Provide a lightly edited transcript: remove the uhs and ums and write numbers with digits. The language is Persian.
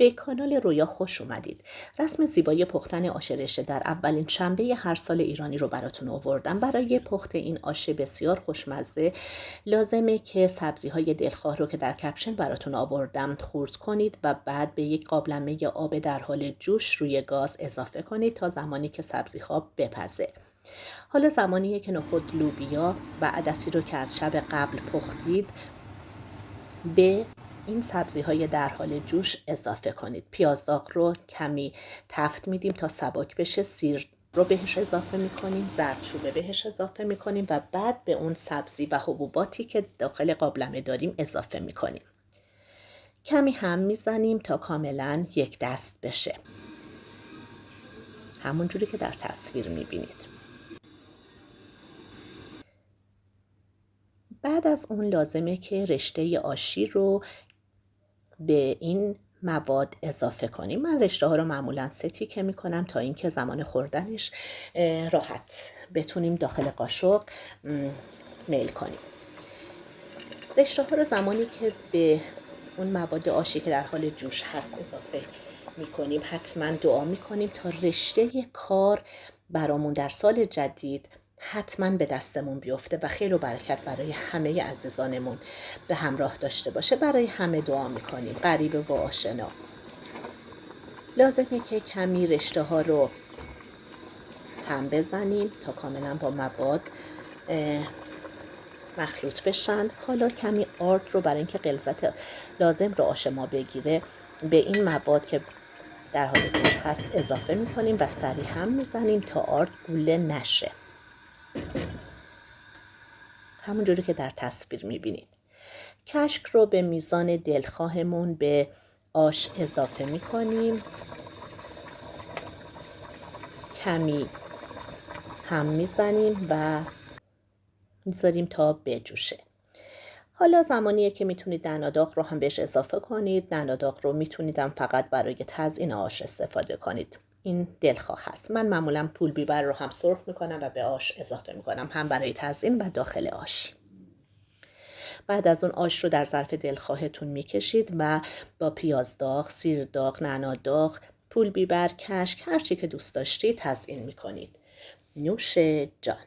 به کانال رویا خوش اومدید. رسم زیبای پختن آش رشته در اولین شنبه هر سال ایرانی رو براتون آوردم. برای پخت این آش بسیار خوشمزه لازمه که سبزی‌های دلخواه رو که در کپشن براتون آوردم خورد کنید و بعد به یک قابلمه آب در حال جوش روی گاز اضافه کنید تا زمانی که سبزی‌ها بپزه. حالا زمانیه که نخود، لوبیا و عدسی رو که از شب قبل پختید به این سبزی‌های در حال جوش اضافه کنید. پیاز داغ رو کمی تفت میدیم تا سبک بشه. سیر رو بهش اضافه میکنیم، زردچوبه بهش اضافه میکنیم و بعد به اون سبزی و حبوباتی که داخل قابلمه داریم اضافه میکنیم. کمی هم میزنیم تا کاملا یک دست بشه، همون جوری که در تصویر میبینید. بعد از اون لازمه که رشته آشی رو به این مواد اضافه کنیم. من رشته ها رو معمولا 3 تیکه میکنم تا اینکه زمان خوردنش راحت بتونیم داخل قاشق میل کنیم. رشته ها رو زمانی که به اون مواد آشی که در حال جوش هست اضافه میکنیم حتما دعا میکنیم تا رشته کار برامون در سال جدید حتما به دستمون بیفته و خیر و برکت برای همه عزیزانمون به همراه داشته باشه. برای همه دعا میکنیم، غریبه و آشنا. لازمه که کمی رشته ها رو هم بزنیم تا کاملا با مواد مخلوط بشن. حالا کمی آرد رو برای اینکه غلظت لازم رو آش ما بگیره به این مواد که در حال جوش هست اضافه میکنیم و سریع هم میزنیم تا آرد گوله نشه، همونجوری که در تصویر میبینید. کشک رو به میزان دلخواهمون به آش اضافه میکنیم، کمی هم میزنیم و میذاریم تا بجوشه. حالا زمانیه که میتونید نعناداغ رو هم بهش اضافه کنید. نعناداغ رو میتونید هم فقط برای تزیین آش استفاده کنید، این دلخواه هست. من معمولا پول بیبر رو هم سرخ میکنم و به آش اضافه میکنم، هم برای تزیین و داخل آش. بعد از اون آش رو در ظرف دلخواهتون میکشید و با پیاز داغ، سیر داغ، نعناداغ، پول بیبر، کشک، هر چی که دوست داشتید تزیین میکنید. نوش جان.